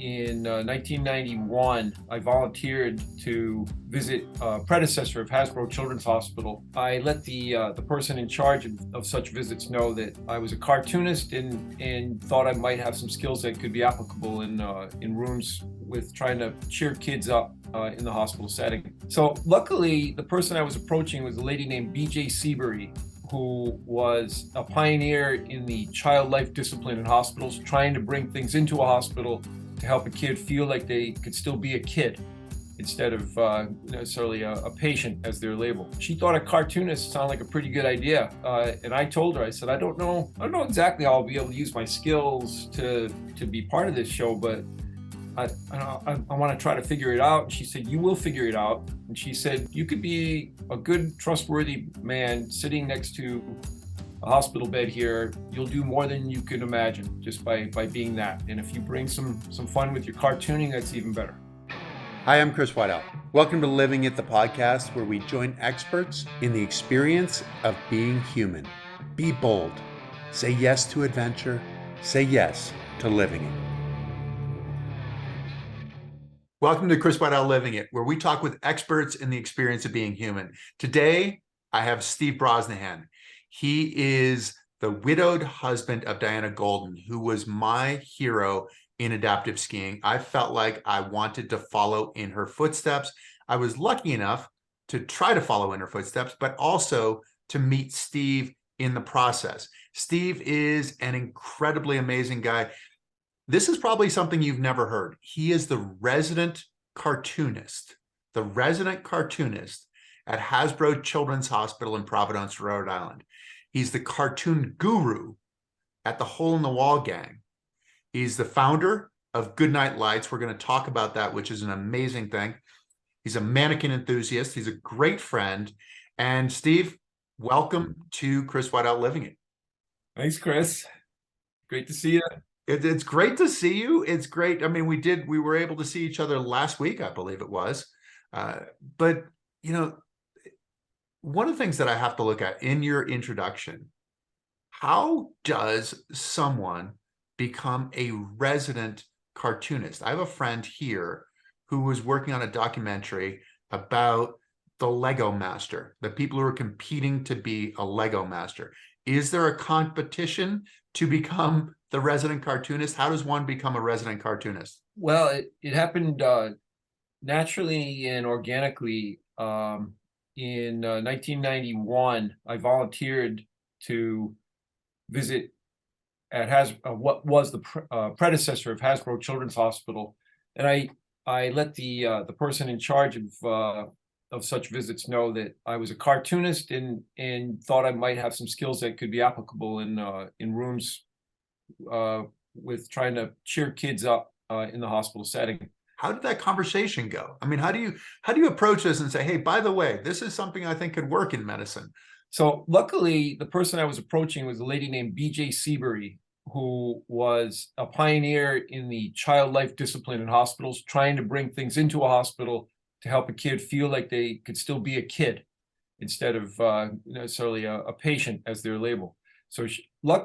in 1991, I volunteered to visit a predecessor of Hasbro Children's Hospital. I let the person in charge of such visits know that I was a cartoonist and thought I might have some skills that could be applicable in rooms with trying to cheer kids up in the hospital setting. So luckily, the person I was approaching was a lady named B.J. Seabury, who was a pioneer in the child life discipline in hospitals, trying to bring things into a hospital to help a kid feel like they could still be a kid instead of necessarily a patient as they're labeled. She thought a cartoonist sounded like a pretty good idea, and I told her, I said, I don't know exactly how I'll be able to use my skills to be part of this show, but I want to try to figure it out. And she said, you will figure it out. And she said, you could be a good, trustworthy man sitting next to a hospital bed here. You'll do more than you could imagine just by being that. And if you bring some fun with your cartooning, that's even better. Hi, I'm Chris Waddell. Welcome to Living It, the podcast where we join experts in the experience of being human. Be bold. Say yes to adventure. Say yes to living it. Welcome to Chris Waddell Living It, where we talk with experts in the experience of being human. Today, I have Steve Brosnihan. He is the widowed husband of Diana Golden, who was my hero in adaptive skiing. I felt like I wanted to follow in her footsteps. I was lucky enough to try to follow in her footsteps, but also to meet Steve in the process. Steve is an incredibly amazing guy. This is probably something you've never heard. He is the resident cartoonist at Hasbro Children's Hospital in Providence, Rhode Island. He's the cartoon guru at the Hole in the Wall gang. He's the founder of Goodnight Lights. We're going to talk about that, which is an amazing thing. He's a mannequin enthusiast. He's a great friend. And Steve, welcome to Chris Waddell Living It. Thanks, Chris. Great to see you. It's great to see you. It's great. I mean, we were able to see each other last week, I believe it was. But, you know, one of the things that I have to look at in your introduction, how does someone become a resident cartoonist? I have a friend here who was working on a documentary about the Lego master, the people who are competing to be a Lego master. Is there a competition to become the resident cartoonist? How does one become a resident cartoonist? Well, it happened naturally and organically. In 1991, I volunteered to visit at what was the predecessor of Hasbro Children's Hospital, and I let the person in charge of such visits know that I was a cartoonist and thought I might have some skills that could be applicable in rooms with trying to cheer kids up in the hospital setting. How did that conversation go? I mean, how do you approach this and say, hey, by the way, this is something I think could work in medicine? So luckily, the person I was approaching was a lady named B.J. Seabury, who was a pioneer in the child life discipline in hospitals, trying to bring things into a hospital to help a kid feel like they could still be a kid instead of necessarily a patient as they're labeled. So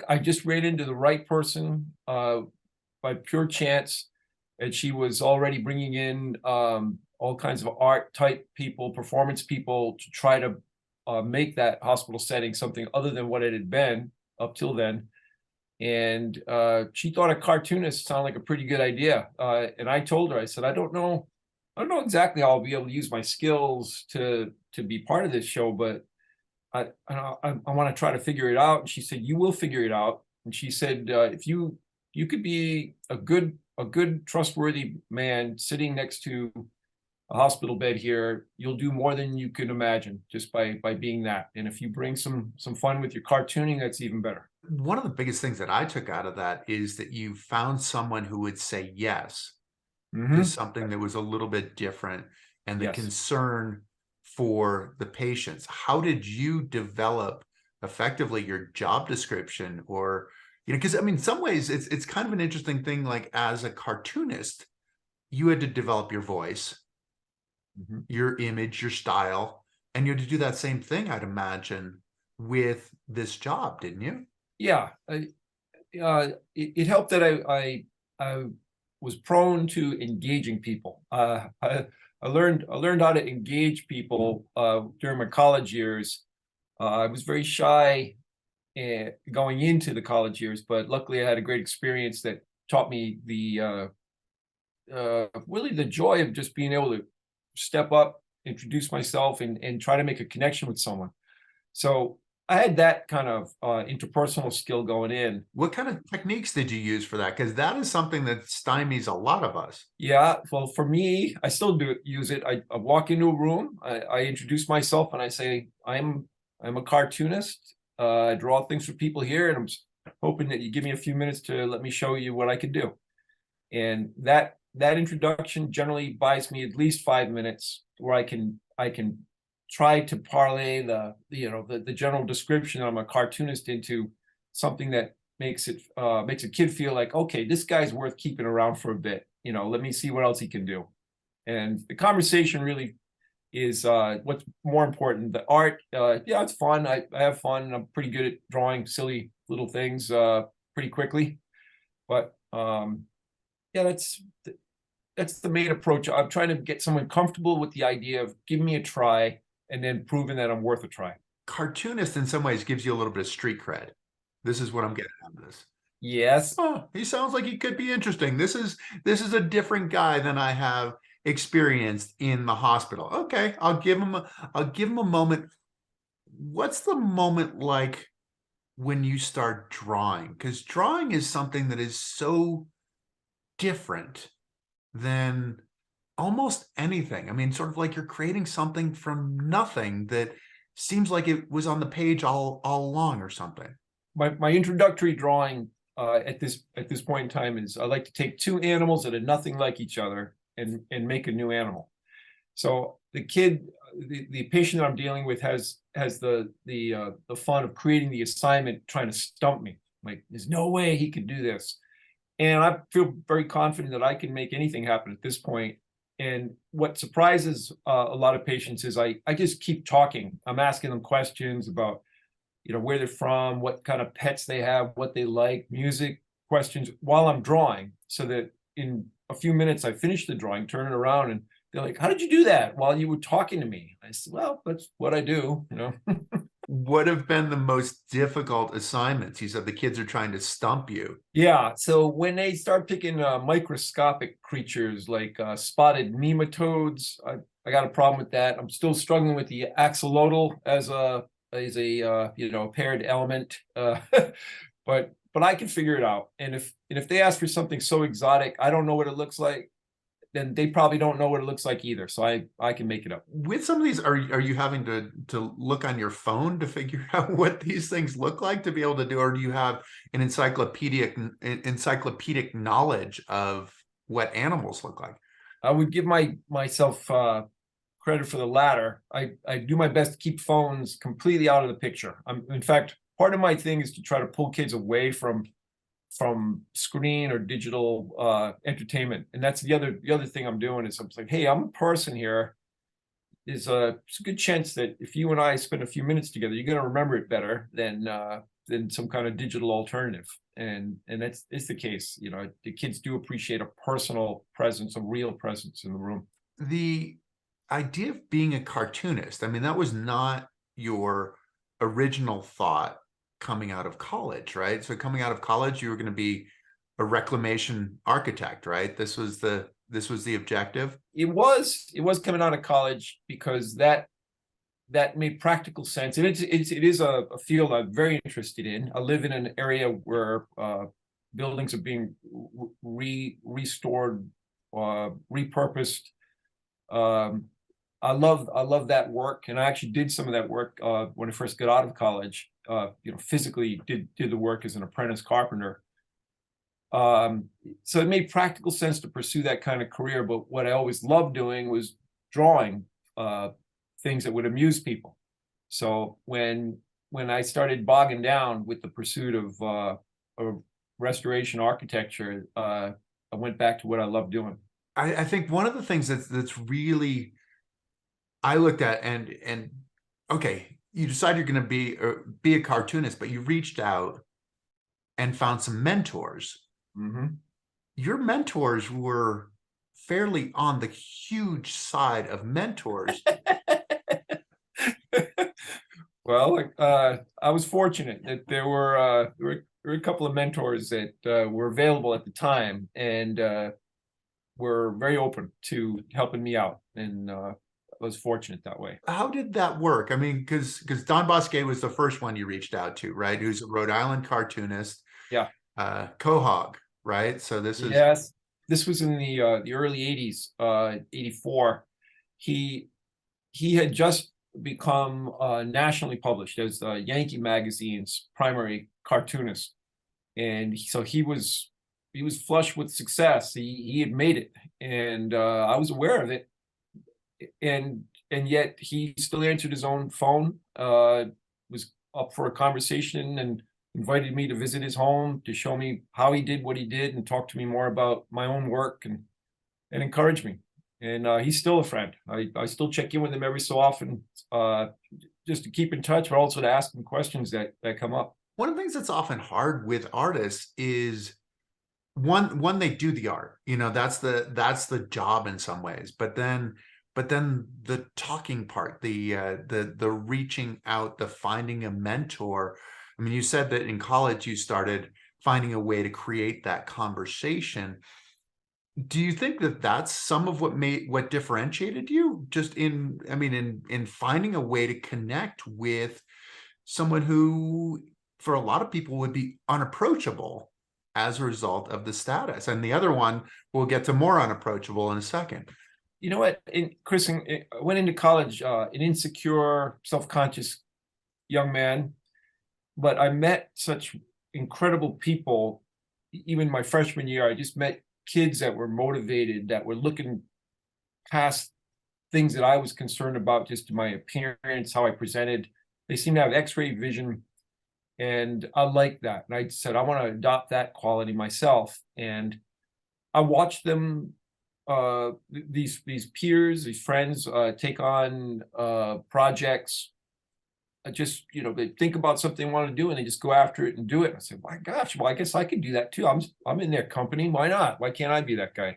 I just ran into the right person by pure chance. And she was already bringing in all kinds of art type people, performance people, to try to make that hospital setting something other than what it had been up till then. And she thought a cartoonist sounded like a pretty good idea. And I told her, I said, I don't know exactly how I'll be able to use my skills to be part of this show, but I want to try to figure it out. And she said, you will figure it out. And she said, if you could be a good, trustworthy man sitting next to a hospital bed here, you'll do more than you could imagine just by being that. And if you bring some fun with your cartooning, that's even better. One of the biggest things that I took out of that is that you found someone who would say yes to something that was a little bit different, and the concern for the patients. How did you develop effectively your job description? Or, you know, because I mean, in some ways it's kind of an interesting thing. Like, as a cartoonist, you had to develop your voice, your image, your style, and you had to do that same thing, I'd imagine, with this job, didn't you? Yeah, it helped that I was prone to engaging people. I learned how to engage people during my college years. I was very shy going into the college years, but luckily I had a great experience that taught me the really the joy of just being able to step up, introduce myself, and try to make a connection with someone. So I had that kind of interpersonal skill going in. What kind of techniques did you use for that? Because that is something that stymies a lot of us. Yeah, well, for me, I still use it. I walk into a room, I introduce myself, and I say, I'm a cartoonist. I draw things for people here, and I'm hoping that you give me a few minutes to let me show you what I can do. And that introduction generally buys me at least 5 minutes where I can try to parlay the general description that I'm a cartoonist into something that makes a kid feel like, okay, this guy's worth keeping around for a bit. Let me see what else he can do. And the conversation really is what's more important. The art, yeah, it's fun. I have fun. I'm pretty good at drawing silly little things pretty quickly. But yeah, that's the main approach. I'm trying to get someone comfortable with the idea of giving me a try and then proving that I'm worth a try. Cartoonist in some ways gives you a little bit of street cred. This is what I'm getting out of this. Yes. Oh, he sounds like he could be interesting. This is a different guy than I have experienced in the hospital. Okay, I'll give him a moment. What's the moment like when you start drawing? Because drawing is something that is so different than almost anything. I mean, sort of like you're creating something from nothing that seems like it was on the page all along or something. My introductory drawing at this point in time is I like to take two animals that are nothing like each other and make a new animal. So the patient that I'm dealing with has the fun of creating the assignment, trying to stump me. Like, there's no way he could do this. And I feel very confident that I can make anything happen at this point. And what surprises a lot of patients is I just keep talking. I'm asking them questions about, where they're from, what kind of pets they have, what they like, music, questions while I'm drawing, so that in a few minutes I finish the drawing, turn it around, and they're like, how did you do that while you were talking to me? I said, well, that's what I do. What have been the most difficult assignments? You said the kids are trying to stump you. Yeah, so when they start picking microscopic creatures like spotted nematodes, I got a problem with that. I'm still struggling with the axolotl as a paired element, but I can figure it out. And if they ask for something so exotic, I don't know what it looks like, then they probably don't know what it looks like either. So I can make it up. With some of these, are you having to look on your phone to figure out what these things look like to be able to do, or do you have an encyclopedic knowledge of what animals look like? I would give myself credit for the latter. I do my best to keep phones completely out of the picture. In fact, part of my thing is to try to pull kids away from screen or digital entertainment. And that's the other thing I'm doing is I'm like, hey, I'm a person here. It's a good chance that if you and I spend a few minutes together, you're going to remember it better than some kind of digital alternative. And that's the case. The kids do appreciate a personal presence, a real presence in the room. The idea of being a cartoonist, I mean, that was not your original thought coming out of college, right? So coming out of college, you were going to be a reclamation architect, right? This was the objective. It was coming out of college because that made practical sense. And it is a field I'm very interested in. I live in an area where buildings are being restored, repurposed. I love that work, and I actually did some of that work when I first got out of college. Physically did the work as an apprentice carpenter. So it made practical sense to pursue that kind of career. But what I always loved doing was drawing things that would amuse people. So when I started bogging down with the pursuit of restoration architecture, I went back to what I love doing. I think one of the things that's really I looked at and okay, you decide you're going to be a cartoonist, but you reached out and found some mentors. Mm-hmm. your mentors were fairly on the huge side of mentors. Well, I was fortunate that there were a couple of mentors that were available at the time, and were very open to helping me out, and I was fortunate that way. How did that work? I mean, because Don Bosque was the first one you reached out to, right? Who's a Rhode Island cartoonist, Yeah. Quahog, right? So this is Yes, this was in the early '80s, '84. He he had just become nationally published as Yankee Magazine's primary cartoonist, and so he was flush with success. He had made it, and I was aware of it, and yet he still answered his own phone. Was up for a conversation and invited me to visit his home to show me how he did what he did and talk to me more about my own work and encourage me. And he's still a friend. I still check in with him every so often, just to keep in touch, but also to ask him questions that come up. one of the things that's often hard with artists is one they do the art, that's the job in some ways, but then the talking part, the reaching out, the finding a mentor. I mean, you said that in college you started finding a way to create that conversation. Do you think that that's some of what differentiated you, just in finding a way to connect with someone who for a lot of people would be unapproachable as a result of the status? And the other one, we'll get to more unapproachable in a second. You know what, Chris, I went into college an insecure, self-conscious young man, but I met such incredible people. Even my freshman year, I just met kids that were motivated, that were looking past things that I was concerned about, just my appearance, how I presented. They seemed to have X-ray vision, and I liked that. And I said, I want to adopt that quality myself. And I watched them, these peers, these friends, take on projects. Just, they think about something they want to do and they just go after it and do it. And I said, my gosh, well, I guess I could do that too. I'm in their company. Why not? Why can't I be that guy?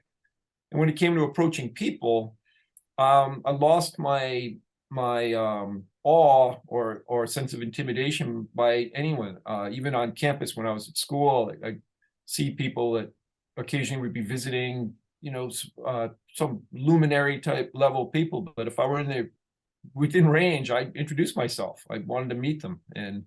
And when it came to approaching people, I lost my awe or sense of intimidation by anyone. Even on campus when I was at school, I see people that occasionally would be visiting, some luminary type level people. But if I were within range, I introduced myself. I wanted to meet them, and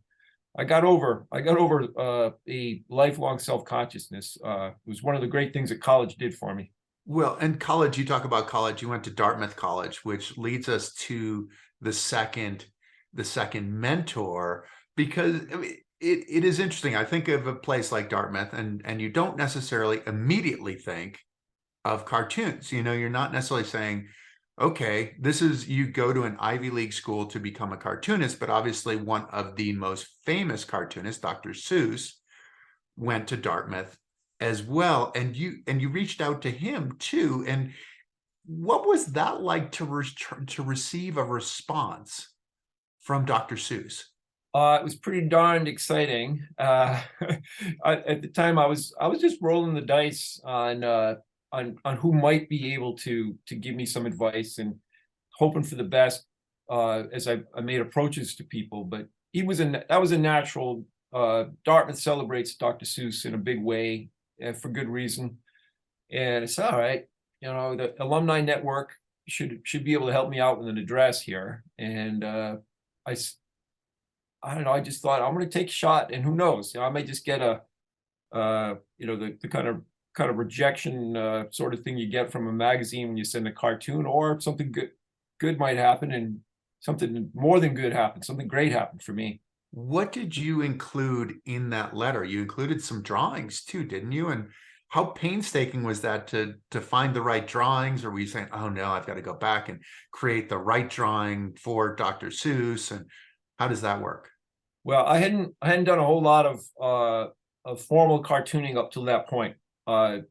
I got over a lifelong self-consciousness. It was one of the great things that college did for me. Well, and college, you talk about college, you went to Dartmouth College, which leads us to the second mentor, because I mean, it is interesting. I think of a place like Dartmouth, and you don't necessarily immediately think of cartoons. You're not necessarily saying, okay, you go to an Ivy League school to become a cartoonist, but obviously one of the most famous cartoonists, Dr. Seuss, went to Dartmouth as well, and you reached out to him too. And what was that like to receive a response from Dr. Seuss? It was pretty darned exciting. At the time, I was just rolling the dice on who might be able to give me some advice and hoping for the best, as I made approaches to people. But that was a natural. Dartmouth celebrates Dr. Seuss in a big way, for good reason. And it's all right. The alumni network should be able to help me out with an address here. And I don't know. I just thought I'm going to take a shot, and who knows? I may just get the kind of rejection sort of thing you get from a magazine when you send a cartoon, or something good might happen, and something more than good happened. Something great happened for me. What did you include in that letter? You included some drawings too, didn't you? And how painstaking was that to find the right drawings? Or were you saying, oh no, I've got to go back and create the right drawing for Dr. Seuss? And how does that work? Well, I hadn't done a whole lot of formal cartooning up till that point. I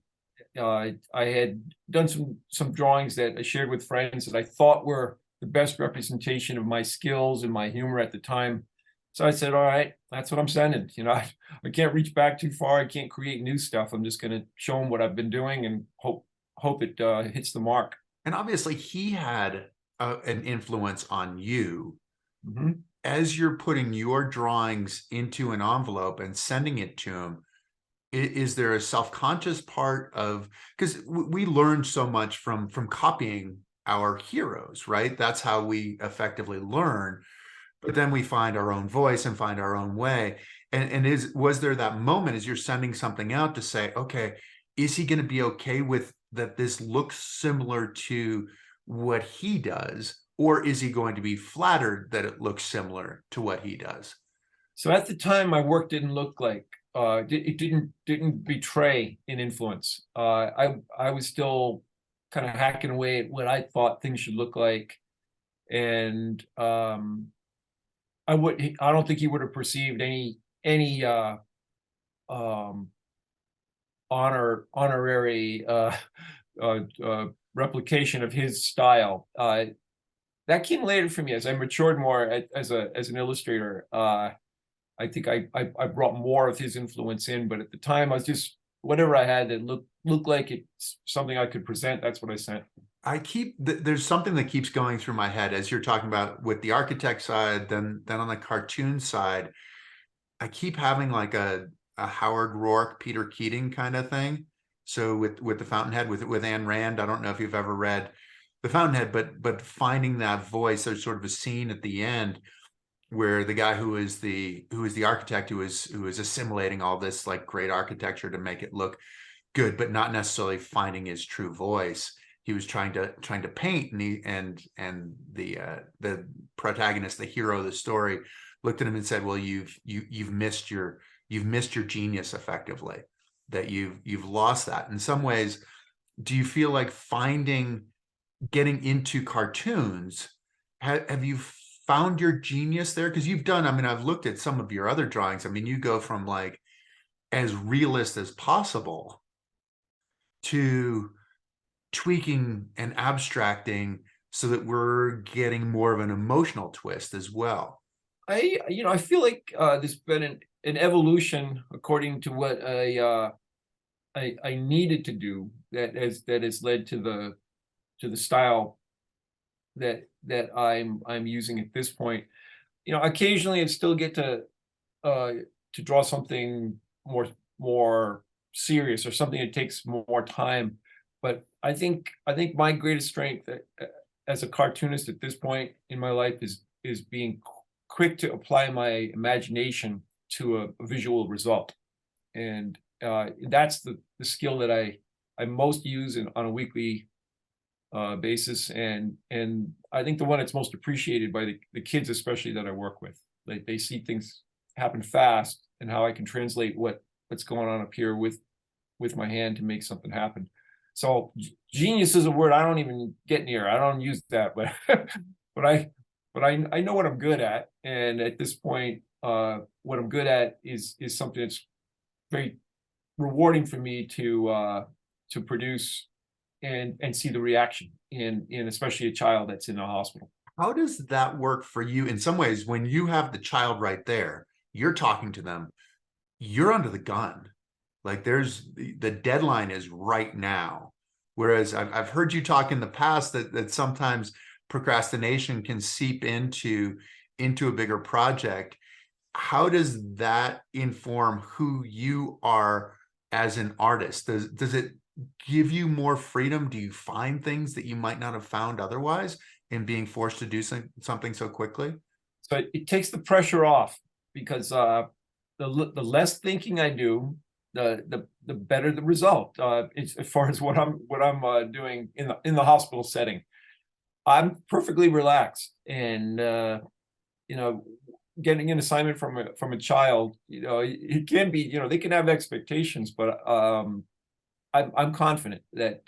had done some drawings that I shared with friends that I thought were the best representation of my skills and my humor at the time. So I said, all right, that's what I'm sending. I can't reach back too far. I can't create new stuff. I'm just going to show him what I've been doing and hope it hits the mark. And obviously he had an influence on you. Mm-hmm. As you're putting your drawings into an envelope and sending it to him, is there a self-conscious part of, because we learned so much from copying our heroes, right? That's how we effectively learn. But then we find our own voice and find our own way. And was there that moment as you're sending something out to say, okay, is he going to be okay with that this looks similar to what he does, or is he going to be flattered that it looks similar to what he does? So at the time, my work didn't look like it didn't betray an influence. I was still kind of hacking away at what I thought things should look like, and I don't think he would have perceived any um, honorary replication of his style. That came later for me as I matured more as an illustrator. I think I brought more of his influence in, but at the time I was just whatever I had that looked like it's something I could present. That's what I sent. There's something that keeps going through my head as you're talking about with the architect side, then on the cartoon side. I keep having like a Howard Rourke, Peter Keating kind of thing. So with the Fountainhead, with Ayn Rand, I don't know if you've ever read the Fountainhead, but finding that voice. There's sort of a scene at the end where the guy who is the architect who is assimilating all this like great architecture to make it look good, but not necessarily finding his true voice. He was trying to paint, and the protagonist, the hero of the story, looked at him and said, "Well, you've missed your genius effectively. That you've lost that." In some ways, do you feel like getting into cartoons? Have you found your genius there? Because you've done. I mean, I've looked at some of your other drawings. I mean, you go from like as realist as possible to tweaking and abstracting so that we're getting more of an emotional twist as well. I feel like there's been an evolution according to what I needed to do that has led to the style that I'm using at this point. Occasionally I still get to draw something more serious or something that takes more time. But I think my greatest strength as a cartoonist at this point in my life is being quick to apply my imagination to a visual result, and that's the skill that I most use on a weekly basis, and I think the one that's most appreciated by the kids, especially that I work with. They see things happen fast and how I can translate what's going on up here with my hand to make something happen. So genius is a word I don't even get near. I don't use that, but I know what I'm good at, and at this point, what I'm good at is something that's very rewarding for me to produce and see the reaction in especially a child that's in a hospital. How does that work for you? In some ways, when you have the child right there, you're talking to them, you're under the gun. Like the deadline is right now. Whereas I've heard you talk in the past that sometimes procrastination can seep into a bigger project. How does that inform who you are as an artist? Does it give you more freedom? Do you find things that you might not have found otherwise in being forced to do something so quickly? So it takes the pressure off, because the less thinking I do, the better the result. It's as far as what I'm doing in the hospital setting. I'm perfectly relaxed, and getting an assignment from a child, it can be, they can have expectations, but I'm confident that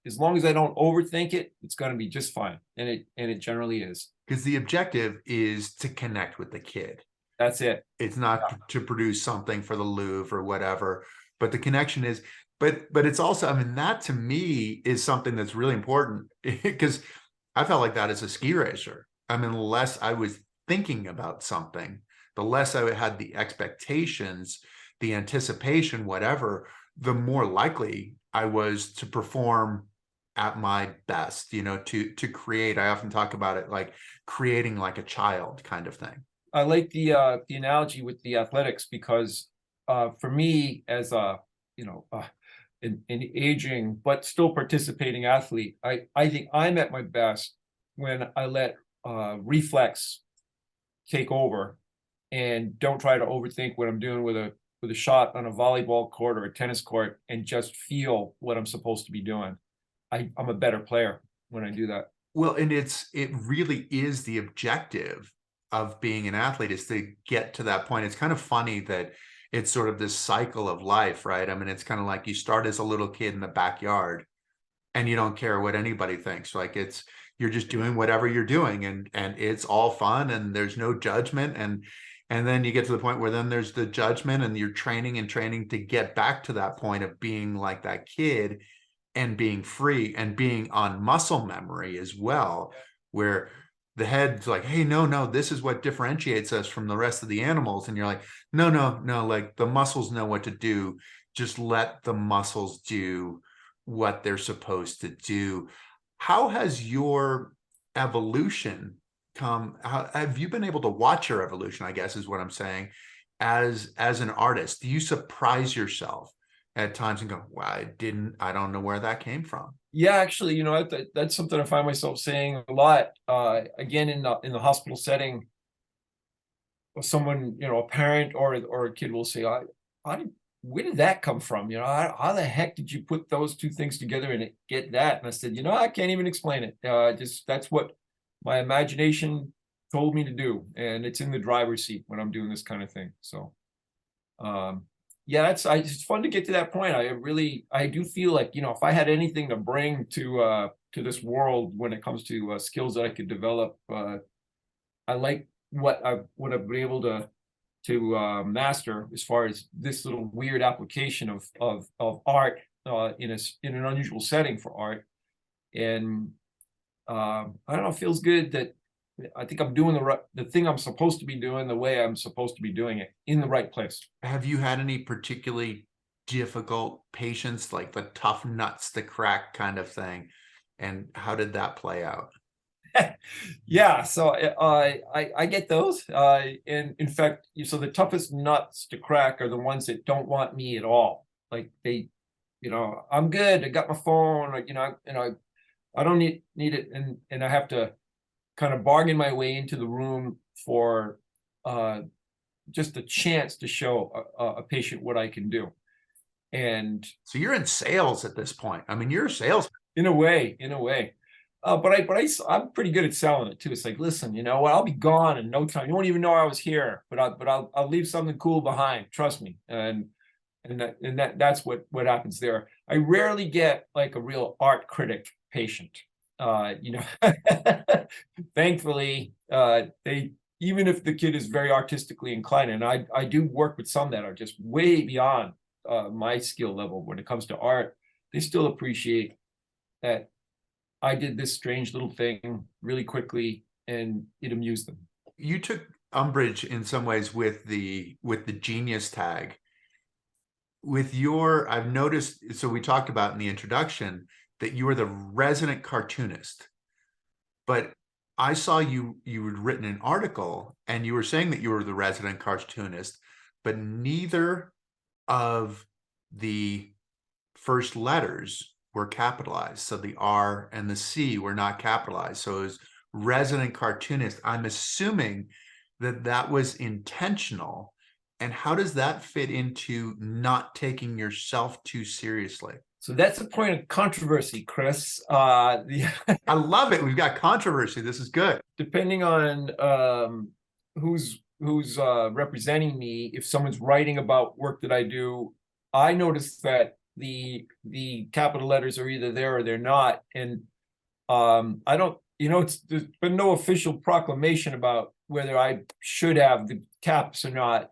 as long as I don't overthink it, it's going to be just fine, and it generally is. Because the objective is to connect with the kid. That's it. It's not to produce something for the Louvre or whatever, but the connection is. But it's also, I mean, that to me is something that's really important, because I felt like that as a ski racer. I mean, unless I was thinking about something, the less I had the expectations, the anticipation, whatever, the more likely I was to perform at my best, to create. I often talk about it like creating like a child kind of thing. I like the analogy with the athletics, because for me, as a an aging but still participating athlete, I think I'm at my best when I let reflex take over and don't try to overthink what I'm doing with a shot on a volleyball court or a tennis court, and just feel what I'm supposed to be doing. I'm a better player when I do that. Well, and it really is the objective of being an athlete, is to get to that point. It's kind of funny that it's sort of this cycle of life, right? I mean, it's kind of like you start as a little kid in the backyard and you don't care what anybody thinks. Like you're just doing whatever you're doing, and it's all fun and there's no judgment. And then you get to the point where then there's the judgment, and you're training and training to get back to that point of being like that kid and being free and being on muscle memory as well, where the head's like, hey, no, this is what differentiates us from the rest of the animals. And you're like, no, like the muscles know what to do. Just let the muscles do what they're supposed to do. How has your evolution come? How have you been able to watch your evolution, I guess is what I'm saying, as an artist? Do you surprise yourself at times and go, wow, I don't know where that came from? Yeah, actually, that's something I find myself saying a lot. Again, in the hospital setting, someone, a parent or a kid will say, where did that come from? How the heck did you put those two things together and get that? And I said, I can't even explain it. That's what my imagination told me to do, and it's in the driver's seat when I'm doing this kind of thing. So, yeah, it's fun to get to that point. I do feel like, if I had anything to bring to this world when it comes to skills that I could develop, I like what I've been able to master, as far as this little weird application of art in an unusual setting for art. And I don't know, it feels good that I think I'm doing the thing I'm supposed to be doing the way I'm supposed to be doing it, in the right place. Have you had any particularly difficult patients, like the tough nuts to crack kind of thing? And how did that play out? Yeah, so I get those. And in fact, so the toughest nuts to crack are the ones that don't want me at all. Like I'm good. I got my phone. I don't need it, and I have to kind of bargain my way into the room for just a chance to show a patient what I can do. And so you're in sales at this point. I mean, you're a salesman. In a way. But I'm pretty good at selling it too. It's like, listen, I'll be gone in no time. You won't even know I was here, but I'll leave something cool behind. Trust me. And that's what happens there. I rarely get like a real art critic patient. Thankfully, even if the kid is very artistically inclined, and I do work with some that are just way beyond my skill level when it comes to art, they still appreciate that I did this strange little thing really quickly and it amused them. You took umbrage in some ways with the genius tag. I've noticed, so we talked about in the introduction that you were the resident cartoonist, but I saw you had written an article and you were saying that you were the resident cartoonist, but neither of the first letters were capitalized. So the R and the C were not capitalized. So it was resident cartoonist. I'm assuming that was intentional. And how does that fit into not taking yourself too seriously? So that's a point of controversy, Chris. I love it. We've got controversy. This is good. Depending on who's representing me, if someone's writing about work that I do, I notice that the capital letters are either there or they're not. And I don't, there's been no official proclamation about whether I should have the caps or not.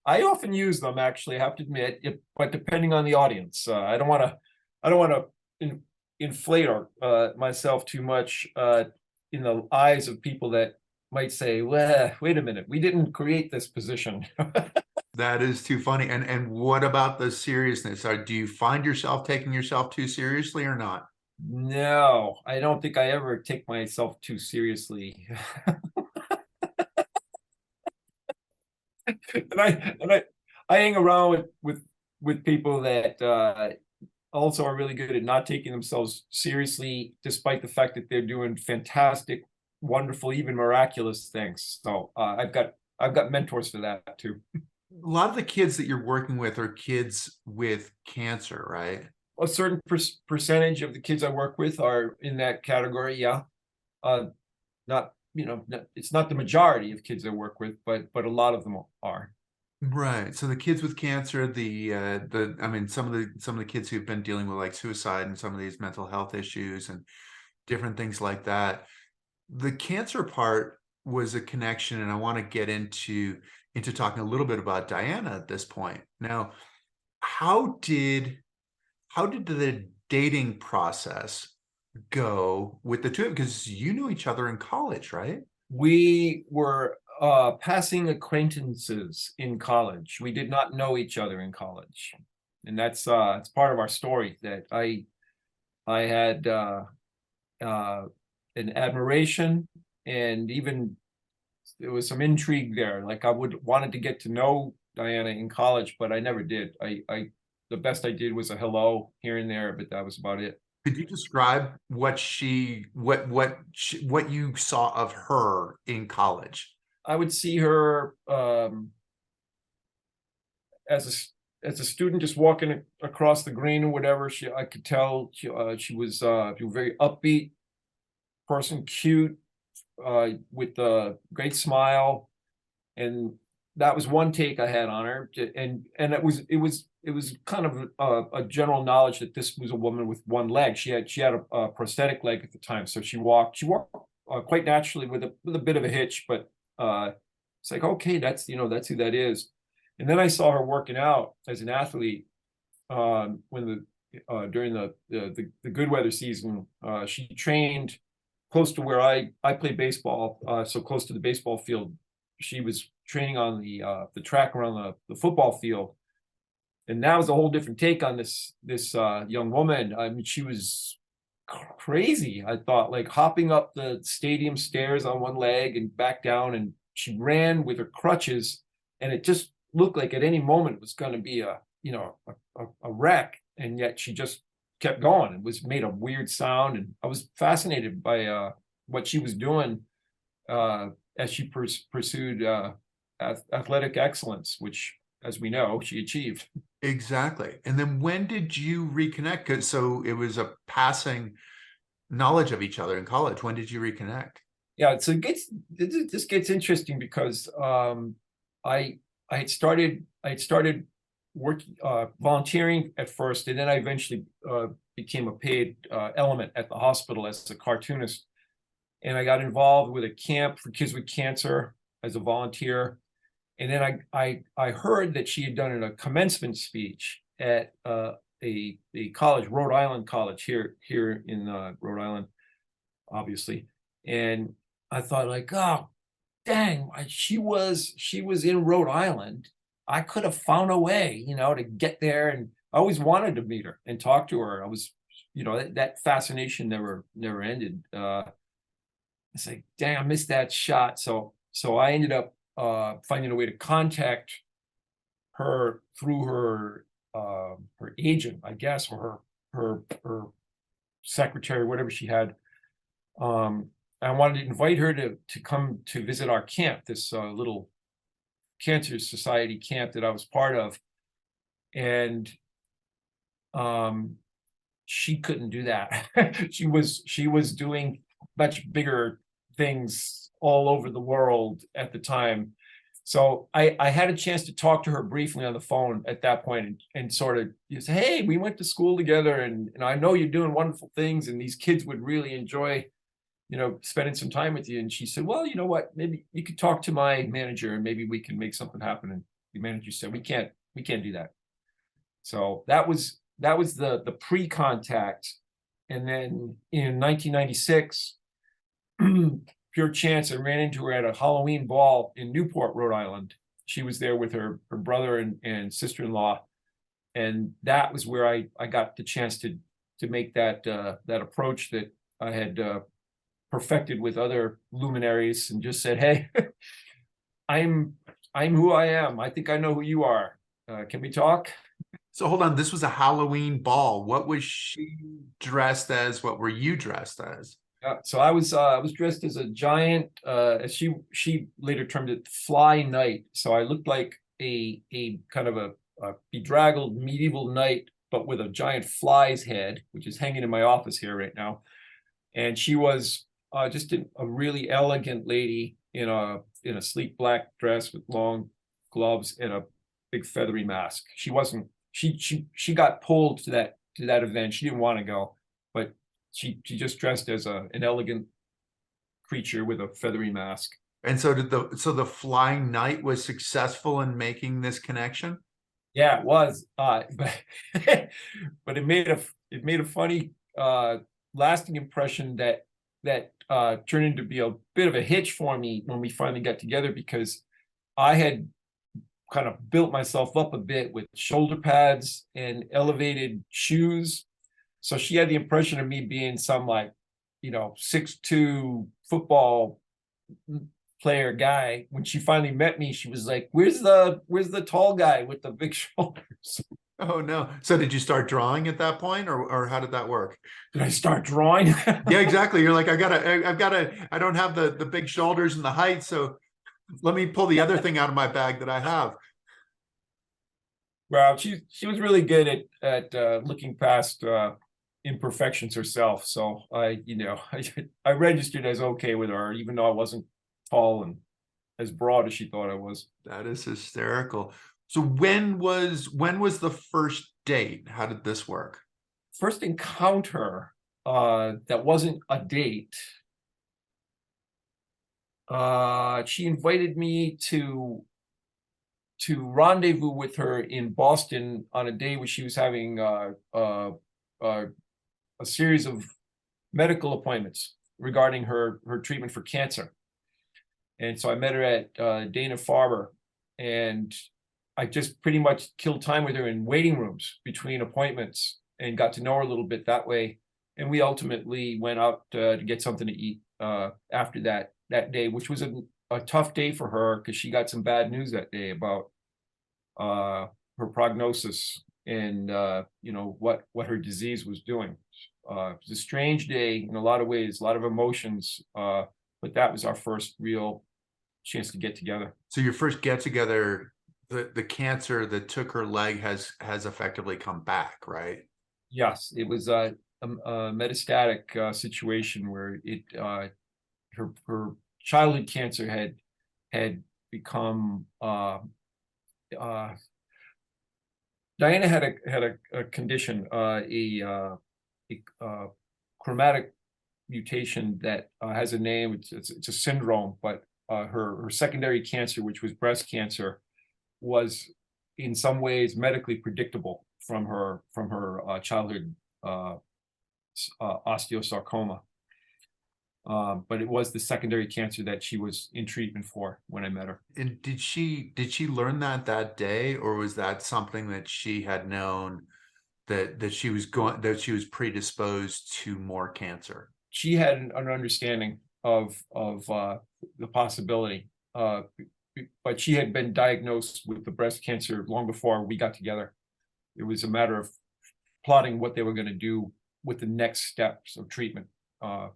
I often use them, actually, I have to admit, but depending on the audience. I don't want to inflate myself too much in the eyes of people that might say, well, wait a minute, we didn't create this position. That is too funny. And what about the seriousness? Do you find yourself taking yourself too seriously or not? No, I don't think I ever take myself too seriously. And I hang around with people that also are really good at not taking themselves seriously, despite the fact that they're doing fantastic, wonderful, even miraculous things. So I've got mentors for that too. A lot of the kids that you're working with are kids with cancer, right? A certain percentage of the kids I work with are in that category. Yeah, not it's not the majority of kids I work with, but a lot of them are. Right. So the kids with cancer, I mean, some of the kids who've been dealing with like suicide and some of these mental health issues and different things like that. The cancer part was a connection, and I want to get into talking a little bit about Diana at this point. Now, how did the dating process go with the two of you? Because you knew each other in college, right? We were passing acquaintances in college. We did not know each other in college, and that's it's part of our story that I had an admiration, and even there was some intrigue there. Like I would wanted to get to know Diana in college, but I never did. I the best I did was a hello here and there, but that was about it. Could you describe what you saw of her in college? I would see her as a student just walking across the green or whatever. I could tell she was a very upbeat person, cute, with a great smile, and that was one take I had on her. And it was kind of a general knowledge that this was a woman with one leg. She had a prosthetic leg at the time, so she walked quite naturally with a bit of a hitch, but it's like, okay, that's that's who that is. And then I saw her working out as an athlete when during the good weather season. She trained close to where I play baseball, so close to the baseball field. She was training on the track around the football field, and that was a whole different take on this young woman. I mean, she was crazy. I thought, like hopping up the stadium stairs on one leg and back down, and she ran with her crutches, and it just looked like at any moment it was going to be a wreck, and yet she just kept going. It was made a weird sound, and I was fascinated by what she was doing as she pursued athletic excellence, which, as we know, she achieved. Exactly. And then when did you reconnect? 'Cause so it was a passing knowledge of each other in college. When did you reconnect? Yeah, so this gets interesting because I had started working volunteering at first, and then I eventually became a paid element at the hospital as a cartoonist, and I got involved with a camp for kids with cancer as a volunteer. And then I heard that she had done a commencement speech at a college, Rhode Island College, here in Rhode Island, obviously. And I thought, like, oh dang, she was in Rhode Island. I could have found a way, to get there, and I always wanted to meet her and talk to her. I was, that fascination never ended. It's like, dang, I missed that shot. So I ended up finding a way to contact her through her agent, I guess, or her secretary, whatever she had. I wanted to invite her to come to visit our camp, this little cancer society camp that I was part of, and she couldn't do that. she was doing much bigger things all over the world at the time. So I had a chance to talk to her briefly on the phone at that point, and sort of say, hey, we went to school together, and I know you're doing wonderful things, and these kids would really enjoy spending some time with you. And she said, well, you know what, maybe you could talk to my manager and maybe we can make something happen. And the manager said, we can't do that. So that was the pre-contact. And then in 1996, pure chance, I ran into her at a Halloween ball in Newport, Rhode Island. She was there with her brother and sister-in-law. And that was where I got the chance to make that approach that I had perfected with other luminaries, and just said, hey, I'm who I am. I think I know who you are. Can we talk? So hold on, this was a Halloween ball. What was she dressed as? What were you dressed as? So I was dressed as a giant, as she later termed it, fly knight. So I looked like a kind of a bedraggled medieval knight, but with a giant fly's head, which is hanging in my office here right now. And she was just a really elegant lady in a sleek black dress with long gloves and a big feathery mask. She wasn't. She got pulled to that event. She didn't want to go, but she just dressed as an elegant creature with a feathery mask. And so the flying knight was successful in making this connection? Yeah, it was. But but it made a funny lasting impression that turned into be a bit of a hitch for me when we finally got together, because I had kind of built myself up a bit with shoulder pads and elevated shoes. So she had the impression of me being some, like, 6'2" football player guy. When she finally met me, she was like, where's the tall guy with the big shoulders? Oh no. So did you start drawing at that point, or how did that work? Did I start drawing? Yeah, exactly. You're like, I don't have the big shoulders and the height, so let me pull the other thing out of my bag that I have. Well, she was really good at looking past imperfections herself. So I registered as okay with her, even though I wasn't tall and as broad as she thought I was. That is hysterical. So when was the first date? How did this work? First encounter that wasn't a date. She invited me to rendezvous with her in Boston on a day where she was having a series of medical appointments regarding her treatment for cancer. And so I met her at Dana-Farber, and I just pretty much killed time with her in waiting rooms between appointments and got to know her a little bit that way. And we ultimately went out to get something to eat after that day, which was a tough day for her, because she got some bad news that day about her prognosis and what her disease was doing. It was a strange day in a lot of ways, a lot of emotions, but that was our first real chance to get together. So your first get together, the cancer that took her leg has effectively come back, right? Yes, it was a metastatic situation where her childhood cancer had become Diana had a condition, a chromatic mutation that has a name. It's a syndrome, but her secondary cancer, which was breast cancer, was in some ways medically predictable from her childhood osteosarcoma. But it was the secondary cancer that she was in treatment for when I met her. And did she learn that day, or was that something that she had known that she was predisposed to more cancer? She had an understanding of the possibility, but she had been diagnosed with the breast cancer long before we got together. It was a matter of plotting what they were going to do with the next steps of treatment.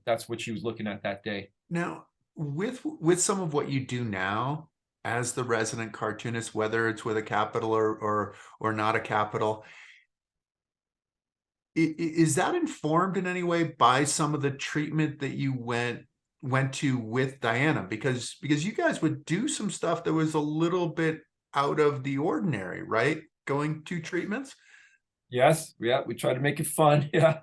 That's what she was looking at that day. Now, with some of what you do now as the resident cartoonist, whether it's with a capital or not a capital, is that informed in any way by some of the treatment that you went to with Diana? Because you guys would do some stuff that was a little bit out of the ordinary, right? Going to treatments. Yes, yeah, we try to make it fun. Yeah.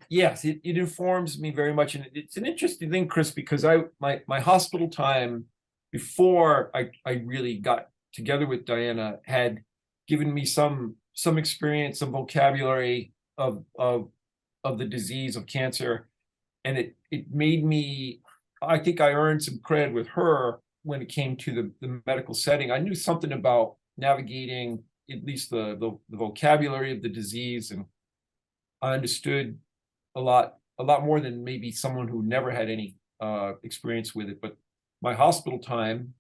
Yes, it informs me very much. And it's an interesting thing, Chris, because my hospital time before I really got together with Diana had given me some experience, some vocabulary of the disease of cancer. And it made me I think I earned some credit with her when it came to the medical setting. I knew something about navigating at least the vocabulary of the disease, and I understood a lot more than maybe someone who never had any experience with it. But my hospital time,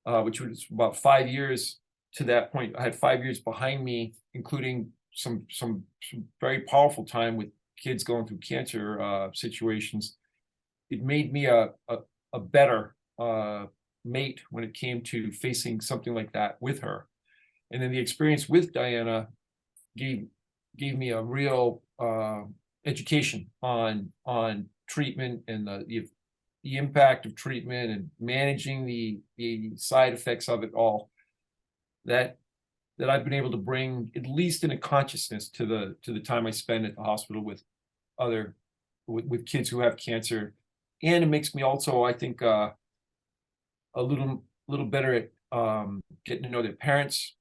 which was about 5 years to that point, I had 5 years behind me, including some very powerful time with kids going through cancer situations. It made me a better mate when it came to facing something like that with her. And then the experience with Diana gave me a real education on treatment and the impact of treatment and managing the side effects of it all, that I've been able to bring at least in a consciousness to the time I spend at the hospital with with kids who have cancer. And it makes me also, I think, a little better at getting to know their parents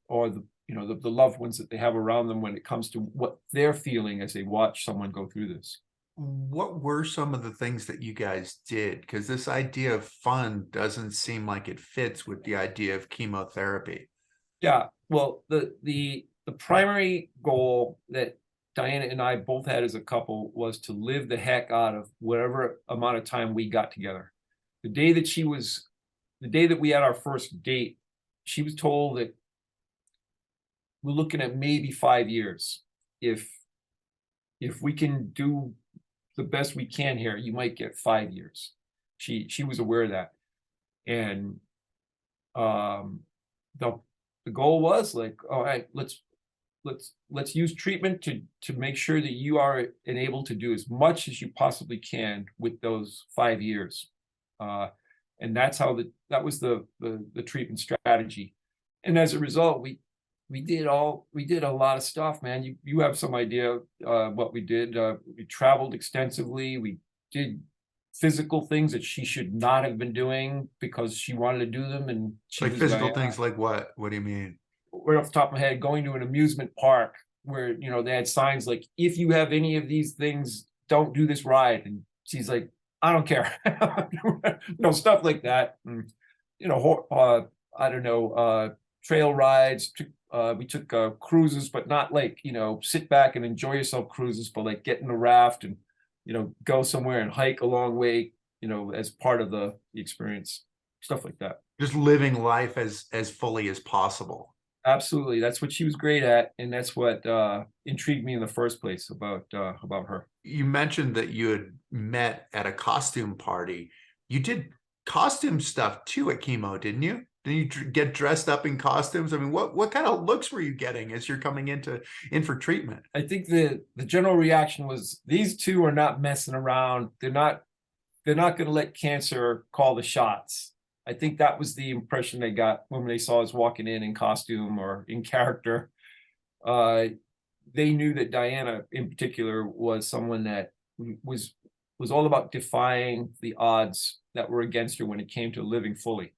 or the loved ones that they have around them when it comes to what they're feeling as they watch someone go through this. What were some of the things that you guys did? Because this idea of fun doesn't seem like it fits with the idea of chemotherapy. Yeah, well, the primary goal that Diana and I both had as a couple was to live the heck out of whatever amount of time we got together. The day that we had our first date, she was told that we're looking at maybe 5 years. If we can do the best we can here, you might get 5 years. She was aware of that. And the goal was like, all right, let's use treatment to make sure that you are able to do as much as you possibly can with those 5 years. And that's how that was the treatment strategy. And as a result, we did a lot of stuff, man. You have some idea what we did. We traveled extensively. We did physical things that she should not have been doing because she wanted to do them. And she Like was physical things like what? What do you mean? right off the top of my head, going to an amusement park where they had signs like, if you have any of these things, don't do this ride. And she's like, I don't care. Stuff like that. And, I don't know, trail rides. We took cruises, but not like, sit back and enjoy yourself cruises, but like get in a raft and, go somewhere and hike a long way, as part of the experience, stuff like that. Just living life as fully as possible. Absolutely. That's what she was great at. And that's what intrigued me in the first place about her. You mentioned that you had met at a costume party. You did costume stuff too at chemo, didn't you? Didn't you get dressed up in costumes? I mean, what kind of looks were you getting as you're coming in for treatment? I think the general reaction was, these two are not messing around. They're not going to let cancer call the shots. I think that was the impression they got when they saw us walking in costume or in character. They knew that Diana in particular was someone that was all about defying the odds that were against her when it came to living fully.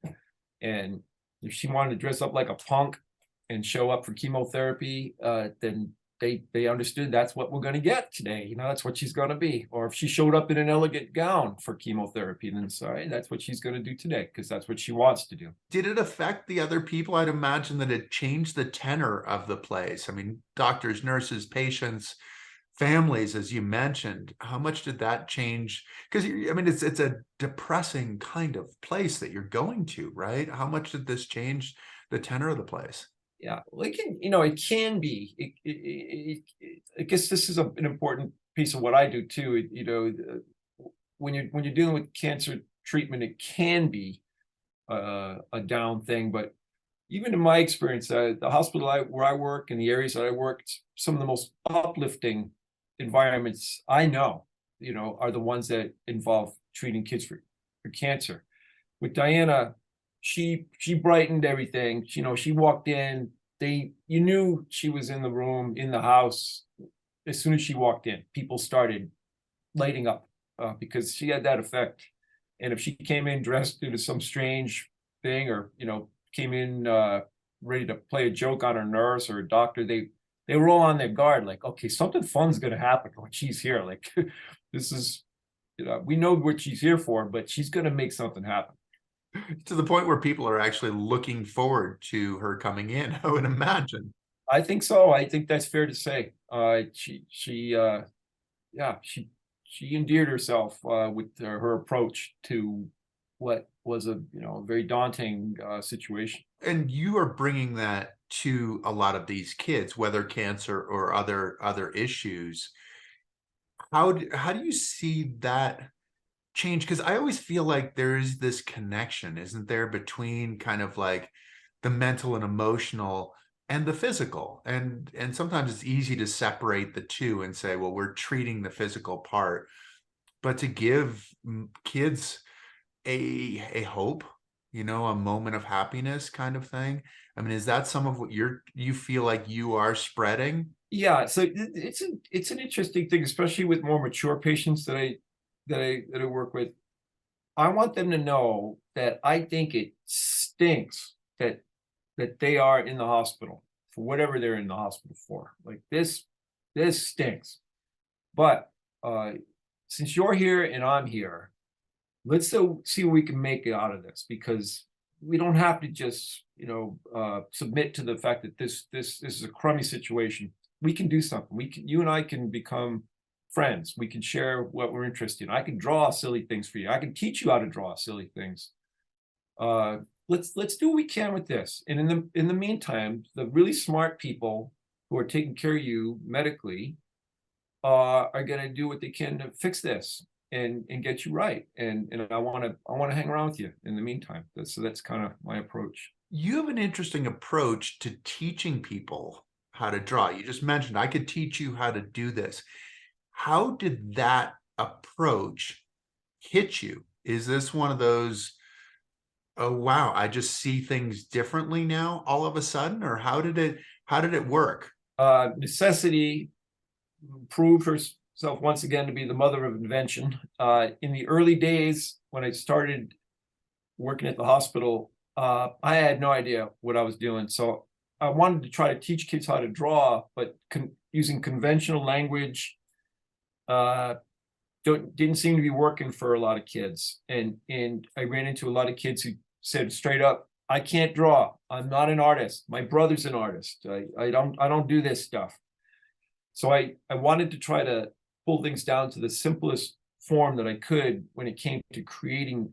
And if she wanted to dress up like a punk and show up for chemotherapy, then they understood that's what we're going to get today. That's what she's going to be. Or if she showed up in an elegant gown for chemotherapy, then sorry, that's what she's going to do today, because that's what she wants to do. Did it affect the other people? I'd imagine that it changed the tenor of the place. I mean, doctors, nurses, patients, families, as you mentioned. How much did that change? Because I mean, it's a depressing kind of place that you're going to, right? How much did this change the tenor of the place? Yeah, well, it can be. I guess this is an important piece of what I do too. When you're dealing with cancer treatment, it can be a down thing. But even in my experience, the hospital where I work and the areas that I work, some of the most uplifting environments I know, are the ones that involve treating kids for cancer. With Diana, she brightened everything. She walked in, you knew she was in the room, in the house. As soon as she walked in, people started lighting up because she had that effect. And if she came in dressed into some strange thing, or came in ready to play a joke on her nurse or a doctor, they were all on their guard, like, okay, something fun's gonna happen when she's here. Like, this is we know what she's here for, but she's going to make something happen. To the point where people are actually looking forward to her coming in, I would imagine. I think so. I think that's fair to say. Yeah, she endeared herself with her approach to what was a very daunting situation. And you are bringing that to a lot of these kids, whether cancer or other issues. How do you see that change? Because I always feel like there's this connection, isn't there, between kind of like the mental and emotional and the physical, and sometimes it's easy to separate the two and say, well, we're treating the physical part, but to give kids a hope, a moment of happiness kind of thing. I mean, is that some of what you feel like you are spreading? Yeah, so it's an interesting thing, especially with more mature patients that I work with. I want them to know that I think it stinks that they are in the hospital for whatever they're in the hospital for. Like this stinks. But since you're here and I'm here, let's see what we can make out of this, because we don't have to just submit to the fact that this is a crummy situation. We can do something. You and I can become friends. We can share what we're interested in. I can draw silly things for you. I can teach you how to draw silly things. Let's do what we can with this. And in the meantime, the really smart people who are taking care of you medically are going to do what they can to fix this and get you right. And I want to hang around with you in the meantime. That's kind of my approach. You have an interesting approach to teaching people how to draw. You just mentioned I could teach you how to do this. How did that approach hit you? Is this one of those, oh wow, I just see things differently now all of a sudden? Or how did it work? Necessity proved herself once again to be the mother of invention. In the early days when I started working at the hospital, I had no idea what I was doing. So I wanted to try to teach kids how to draw, but using conventional language didn't seem to be working for a lot of kids. And I ran into a lot of kids who said straight up, I can't draw. I'm not an artist. My brother's an artist. I don't do this stuff. So I wanted to try to pull things down to the simplest form that I could when it came to creating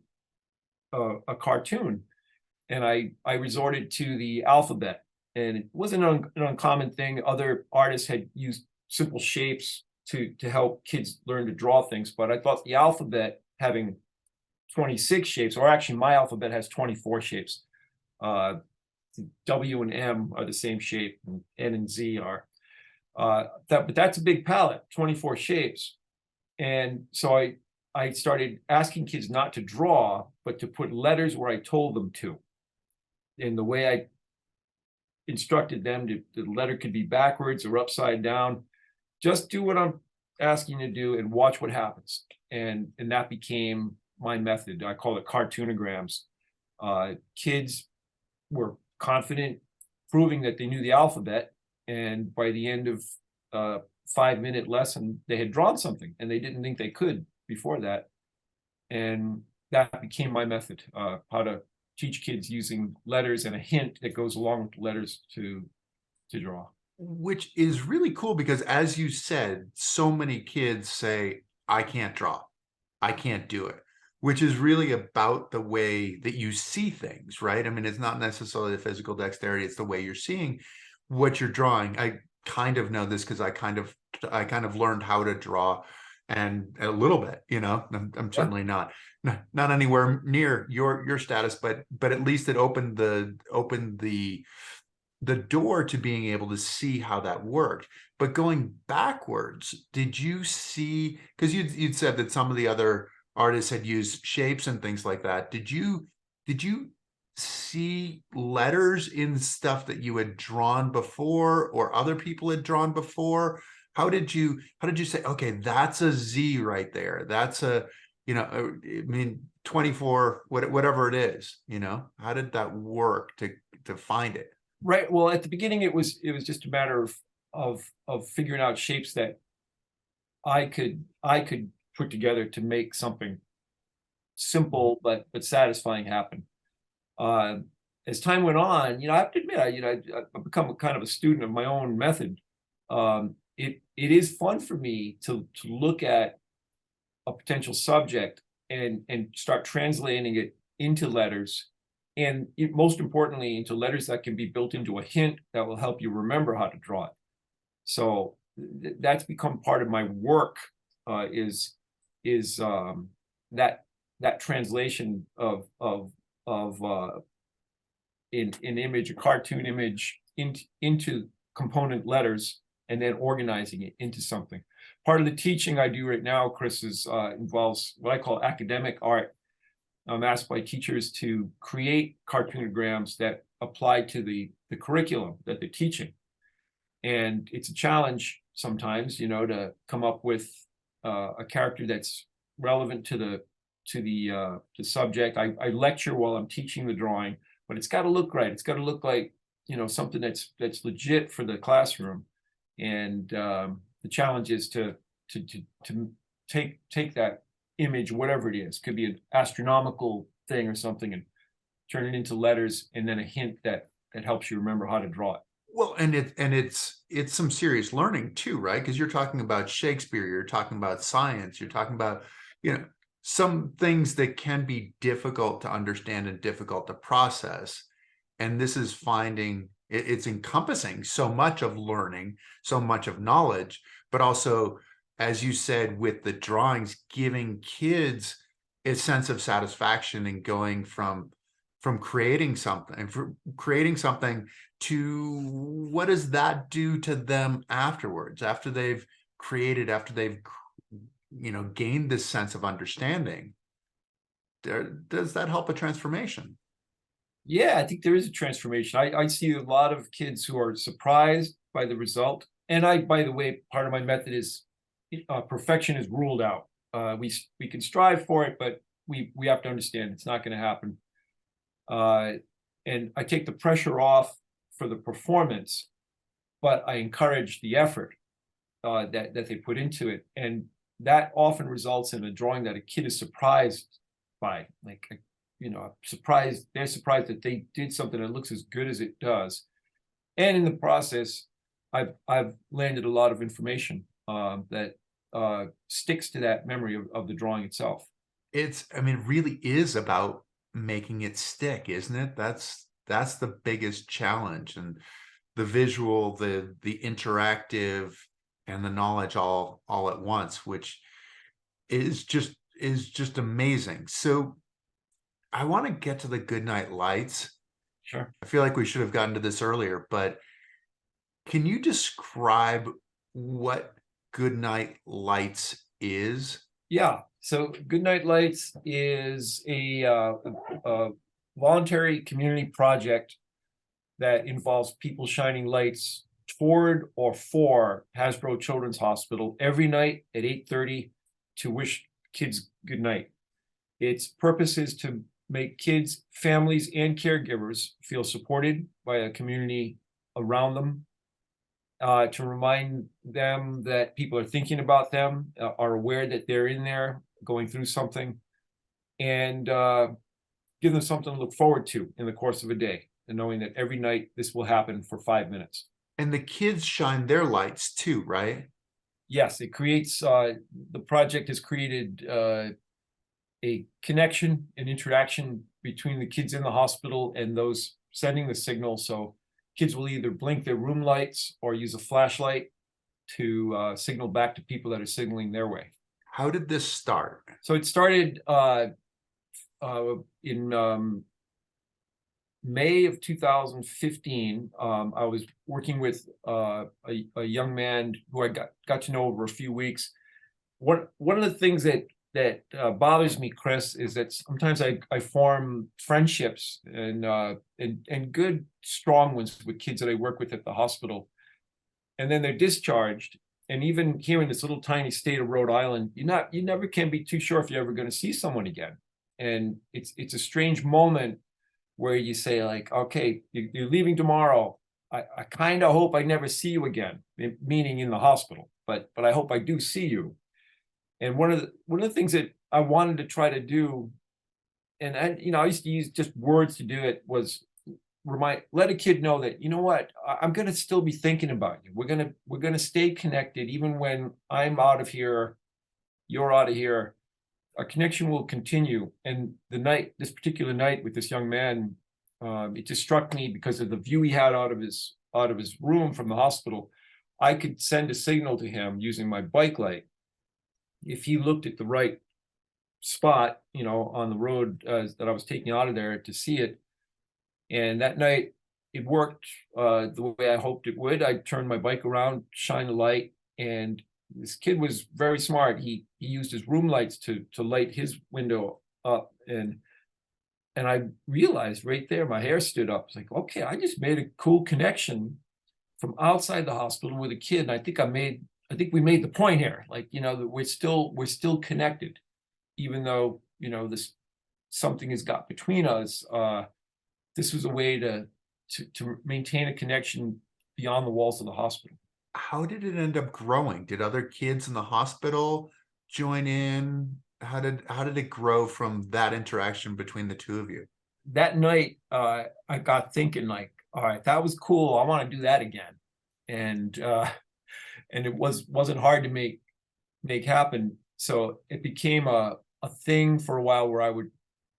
a cartoon. And I resorted to the alphabet. And it wasn't an uncommon thing. Other artists had used simple shapes to help kids learn to draw things. But I thought the alphabet having 26 shapes, or actually my alphabet has 24 shapes. W and M are the same shape, and N and Z are. But that's a big palette, 24 shapes. And so I started asking kids not to draw, but to put letters where I told them to. And the way I instructed them, the letter could be backwards or upside down. Just do what I'm asking you to do and watch what happens. And that became my method. I call it cartoonograms. Kids were confident, proving that they knew the alphabet. And by the end of a 5-minute lesson, they had drawn something, and they didn't think they could before that. And that became my method, how to teach kids using letters and a hint that goes along with letters to draw. Which is really cool because, as you said, so many kids say, I can't draw. I can't do it, which is really about the way that you see things, right? I mean, it's not necessarily the physical dexterity, it's the way you're seeing what you're drawing. I kind of know this because I kind of learned how to draw, and a little bit, I'm certainly not anywhere near your status, but at least it opened the door to being able to see how that worked. But going backwards, did you see, because you'd said that some of the other artists had used shapes and things like that. Did you see letters in stuff that you had drawn before or other people had drawn before? How did you say, okay, that's a Z right there. That's I mean, 24, whatever it is, how did that work to find it? Right. Well, at the beginning, it was just a matter of figuring out shapes that I could put together to make something simple but satisfying happen. As time went on, I have to admit, I've become a kind of a student of my own method. It is fun for me to look at a potential subject and start translating it into letters, and most importantly, into letters that can be built into a hint that will help you remember how to draw it. So that's become part of my work, is that translation of an image, a cartoon image, into component letters, and then organizing it into something. Part of the teaching I do right now, Chris, involves what I call academic art. I'm asked by teachers to create cartoonograms that apply to the curriculum that they're teaching. And it's a challenge sometimes, to come up with a character that's relevant to the subject. I lecture while I'm teaching the drawing, but it's got to look right. It's got to look like, something that's legit for the classroom. And the challenge is to take that image, whatever it is, could be an astronomical thing or something, and turn it into letters, and then a hint that helps you remember how to draw it. Well, and it's some serious learning too, right? Because you're talking about Shakespeare, you're talking about science, you're talking about, some things that can be difficult to understand and difficult to process. And this is it's encompassing so much of learning, so much of knowledge, but also, as you said, with the drawings, giving kids a sense of satisfaction in going from creating something to what does that do to them afterwards, after they've created, after they've gained this sense of understanding. Does that help a transformation? Yeah, I think there is a transformation. I see a lot of kids who are surprised by the result. And by the way, part of my method is perfection is ruled out. We can strive for it, but we have to understand it's not going to happen. And I take the pressure off for the performance, but I encourage the effort that they put into it. And that often results in a drawing that a kid is surprised by. Like, they're surprised that they did something that looks as good as it does. And in the process, I've landed a lot of information that sticks to that memory of the drawing itself. It really is about making it stick, isn't it? That's the biggest challenge, and the visual, the interactive, and the knowledge all at once, which is just amazing. So I want to get to the Goodnight Lights. Sure. I feel like we should have gotten to this earlier, but can you describe what Goodnight Lights is? Yeah. So Goodnight Lights is a voluntary community project that involves people shining lights toward or for Hasbro Children's Hospital every night at 8:30 to wish kids good night. Its purpose is to make kids, families, and caregivers feel supported by a community around them, to remind them that people are thinking about them, are aware that they're in there going through something, and give them something to look forward to in the course of a day, and knowing that every night this will happen for 5 minutes. And the kids shine their lights too, right? Yes, it creates, the project has created a connection, an interaction between the kids in the hospital and those sending the signal. So kids will either blink their room lights or use a flashlight to signal back to people that are signaling their way. How did this start? So it started in May of 2015. I was working with a young man who I got to know over a few weeks. One of the things that bothers me, Chris, is that sometimes I form friendships and good, strong ones with kids that I work with at the hospital, and then they're discharged. And even here in this little tiny state of Rhode Island, you never can be too sure if you're ever going to see someone again. And it's a strange moment where you say, like, okay, you're leaving tomorrow. I kind of hope I never see you again, meaning in the hospital, but I hope I do see you. And one of the things that I wanted to try to do, and I used to use just words to do it, was let a kid know that, you know what, I'm gonna still be thinking about you. We're gonna stay connected even when I'm out of here, you're out of here. Our connection will continue. And this particular night with this young man, it just struck me because of the view he had out of his room from the hospital. I could send a signal to him using my bike light. If he looked at the right spot, on the road that I was taking out of there to see it. And that night it worked the way I hoped it would. I turned my bike around, shined a light, and this kid was very smart. He used his room lights to light his window up, and I realized right there, my hair stood up. It's like, okay, I just made a cool connection from outside the hospital with a kid. And I think we made the point here, like, that we're still connected, even though, this something has got between us. This was a way to maintain a connection beyond the walls of the hospital. How did it end up growing? Did other kids in the hospital join in? How did it grow from that interaction between the two of you? That night, I got thinking, like, all right, that was cool. I want to do that again. And it wasn't hard to make happen. So it became a thing for a while where I would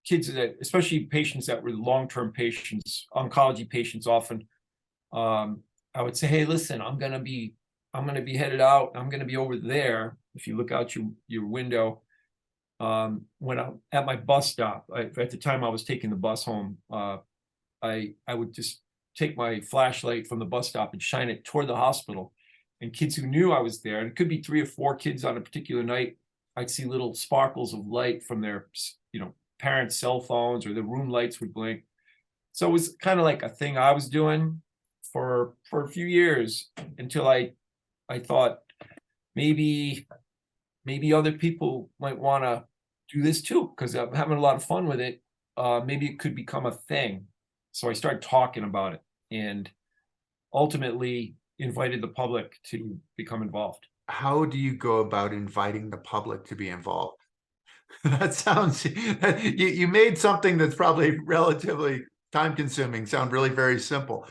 kids that, especially patients that were long-term patients, oncology patients often, I would say, hey, listen, I'm gonna be headed out. I'm gonna be over there. If you look out your window, when I'm at my bus stop, at the time I was taking the bus home, I would just take my flashlight from the bus stop and shine it toward the hospital. And kids who knew I was there, and it could be 3 or 4 kids on a particular night, I'd see little sparkles of light from their, parents' cell phones, or the room lights would blink. So it was kind of like a thing I was doing for a few years, until I thought maybe other people might want to do this too, because I'm having a lot of fun with it. Maybe it could become a thing. So I started talking about it, and ultimately invited the public to become involved. How do you go about inviting the public to be involved? That sounds, you made something that's probably relatively time consuming sound really very simple.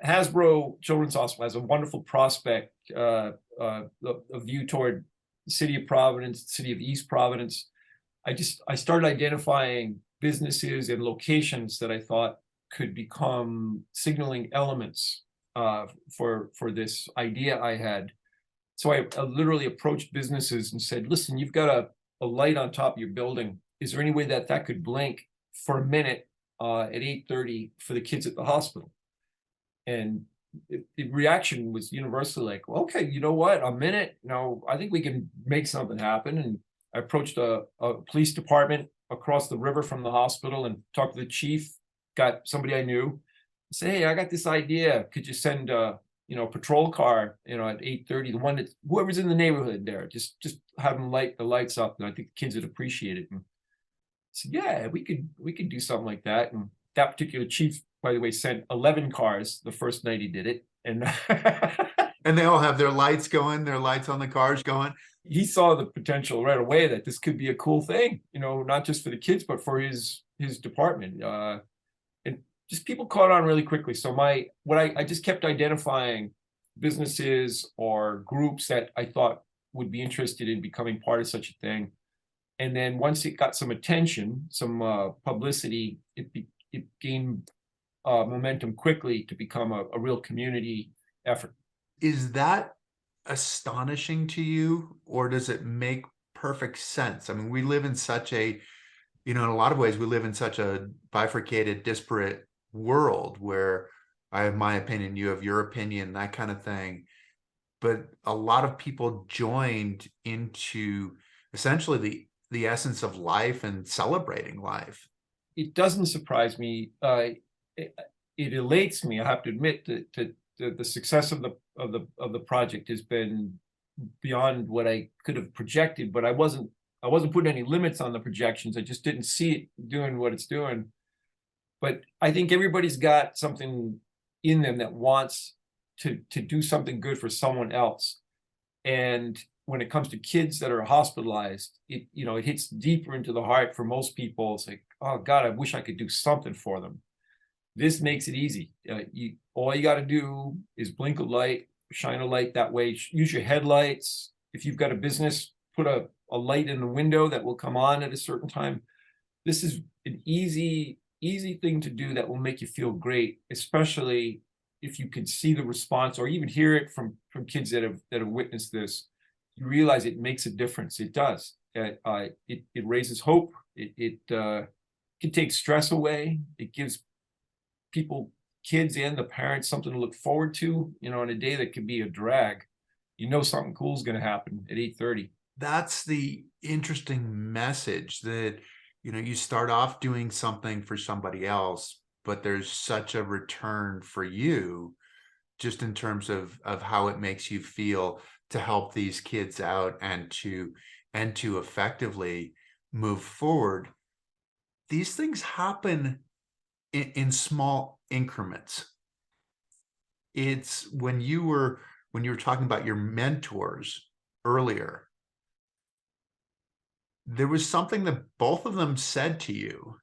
Hasbro Children's Hospital has a wonderful prospect, a view toward the city of Providence, the city of East Providence. I started identifying businesses and locations that I thought could become signaling elements for this idea I had. So I literally approached businesses and said, listen, you've got a light on top of your building. Is there any way that could blink for a minute at 8:30 for the kids at the hospital? And the reaction was universally like, well, okay, you know what, a minute, I think we can make something happen. And I approached a police department across the river from the hospital and talked to the chief, got somebody I knew, say, hey, I got this idea. Could you send patrol car, at 8:30, the one that whoever's in the neighborhood there, just have them light the lights up. And I think the kids would appreciate it. And I said, yeah, we could do something like that. And that particular chief, by the way, sent 11 cars the first night he did it. And and they all have their lights going, their lights on the cars going. He saw the potential right away that this could be a cool thing, not just for the kids, but for his department. And just people caught on really quickly. So I just kept identifying businesses or groups that I thought would be interested in becoming part of such a thing. And then once it got some attention, some publicity, it gained momentum quickly to become a real community effort. Is that astonishing to you, or does it make perfect sense? I mean, we live in such a, in a lot of ways, we live in such a bifurcated, disparate world where I have my opinion, you have your opinion, that kind of thing. But a lot of people joined into essentially the essence of life and celebrating life. It doesn't surprise me. It elates me. I have to admit that the success of the project has been beyond what I could have projected. But I wasn't putting any limits on the projections. I just didn't see it doing what it's doing. But I think everybody's got something in them that wants to do something good for someone else. And when it comes to kids that are hospitalized, it hits deeper into the heart for most people. It's like, oh God, I wish I could do something for them. This makes it easy. All you got to do is blink a light, shine a light that way. Use your headlights. If you've got a business, put a light in the window that will come on at a certain time. This is an easy thing to do that will make you feel great, especially if you can see the response or even hear it from kids that have witnessed this. You realize it makes a difference. It does. It raises hope. It can take stress away. It gives people, kids and the parents, something to look forward to, on a day that could be a drag. Something cool is going to happen at 8:30. That's the interesting message, that you start off doing something for somebody else, but there's such a return for you, just in terms of how it makes you feel to help these kids out and to effectively move forward. These things happen in small increments. It's when you were talking about your mentors earlier, there was something that both of them said to you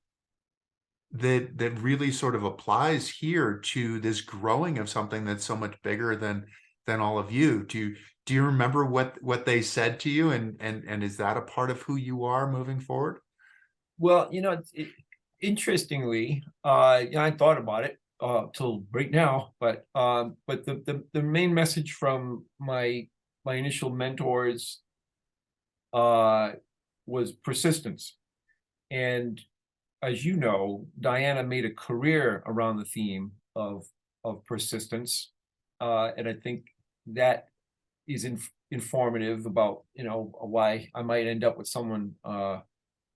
that really sort of applies here to this growing of something that's so much bigger than all of you. Do you remember what they said to you, and is that a part of who you are moving forward? Well, interestingly, I thought about it till right now, but the main message from my initial mentors was persistence. And as you know, Diana made a career around the theme of persistence, and I think that is informative about why I might end up with someone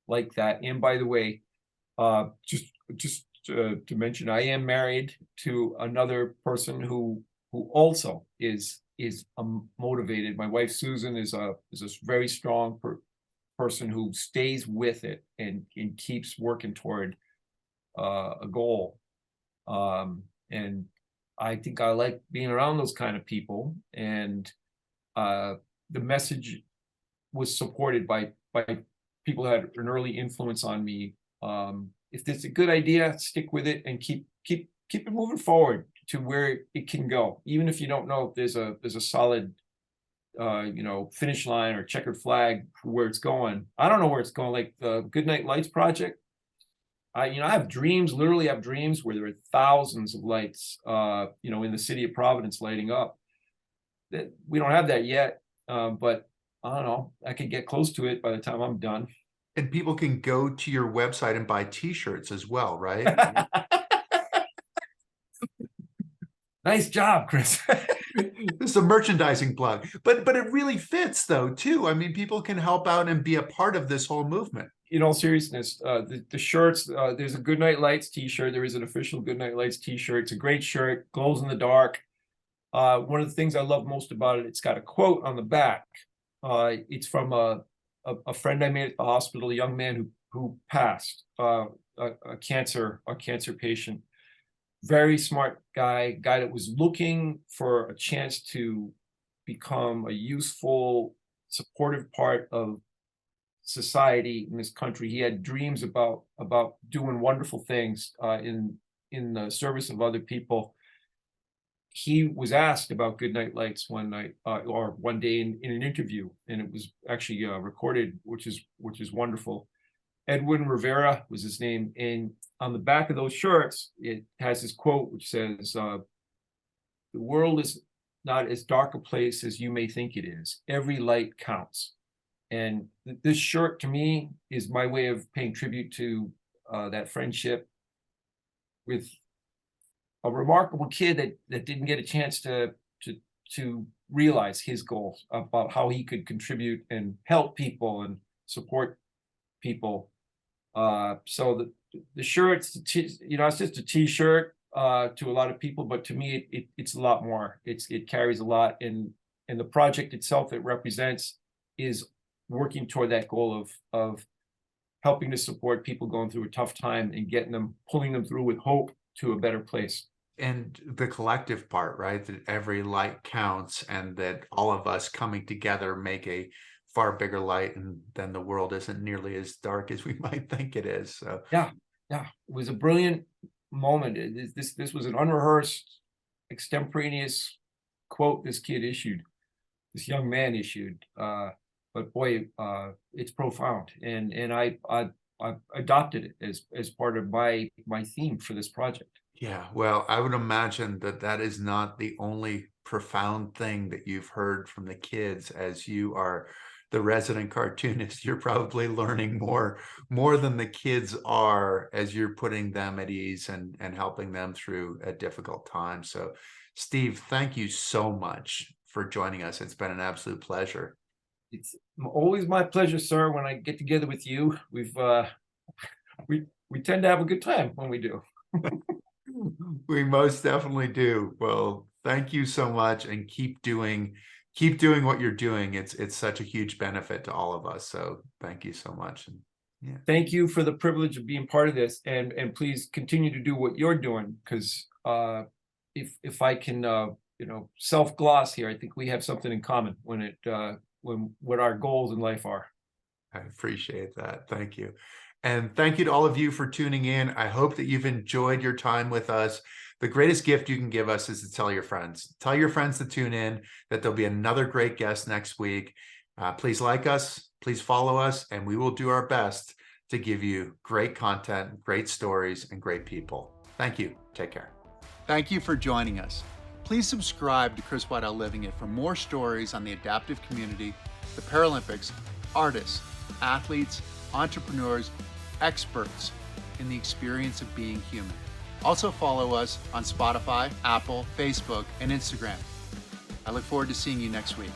like that. And by the way, just to mention, I am married to another person who also is motivated. My wife Susan is a very strong person who stays with it and keeps working toward a goal. And I think I like being around those kind of people. And the message was supported by people who had an early influence on me. If it's a good idea, stick with it and keep it moving forward to where it can go, even if you don't know if there's a solid finish line or checkered flag for where it's going. I don't know where it's going. Like the Goodnight Lights project, I have dreams, literally have dreams where there are thousands of lights in the city of Providence lighting up. That we don't have that yet, but I don't know, I could get close to it by the time I'm done. And people can go to your website and buy t-shirts as well, right? Nice job, Chris. This is a merchandising plug, but it really fits though too. I mean, people can help out and be a part of this whole movement. In all seriousness, the shirts, there's a Goodnight Lights t-shirt. There is an official Goodnight Lights t-shirt. It's a great shirt, glows in the dark. One of the things I love most about it, it's got a quote on the back. It's from a friend I made at the hospital, a young man who passed, a cancer patient. Very smart guy that was looking for a chance to become a useful, supportive part of society in this country. He had dreams about doing wonderful things in the service of other people. He was asked about Goodnight Lights one night or one day in an interview, and it was actually recorded, which is wonderful. Edwin Rivera was his name, and on the back of those shirts, it has this quote which says, "The world is not as dark a place as you may think it is. Every light counts." And this shirt, to me, is my way of paying tribute to that friendship with a remarkable kid that didn't get a chance to realize his goals about how he could contribute and help people and support people. So the shirts, it's just a t-shirt to a lot of people, but to me, it's a lot more. It carries a lot, and the project itself it represents is working toward that goal of helping to support people going through a tough time and pulling them through with hope to a better place. And the collective part, right? That every light counts, and that all of us coming together make a far bigger light, and then the world isn't nearly as dark as we might think it is. So Yeah, yeah, it was a brilliant moment. This was an unrehearsed, extemporaneous quote this kid issued, this young man issued. But boy, it's profound, and I adopted it as part of my theme for this project. yeah, well, I would imagine that that is not the only profound thing that you've heard from the kids. As you are the resident cartoonist, you're probably learning more than the kids are, as you're putting them at ease and helping them through a difficult time. So, Steve, thank you so much for joining us. It's been an absolute pleasure. It's always my pleasure, sir, when I get together with you. We tend to have a good time when we do. We most definitely do. Well, thank you so much, and keep doing what you're doing. It's such a huge benefit to all of us. So thank you so much. And yeah, Thank you for the privilege of being part of this, and please continue to do what you're doing, because if I can self-gloss here, I think we have something in common when what our goals in life are. I appreciate that. Thank you. And thank you to all of you for tuning in. I hope that you've enjoyed your time with us. The greatest gift you can give us is to tell your friends. Tell your friends to tune in, that there'll be another great guest next week. Please like us, please follow us, and we will do our best to give you great content, great stories, and great people. Thank you. Take care. Thank you for joining us. Please subscribe to Chris Waddell Living It for more stories on the adaptive community, the Paralympics, artists, athletes, entrepreneurs, experts in the experience of being human. Also follow us on Spotify, Apple, Facebook, and Instagram. I look forward to seeing you next week.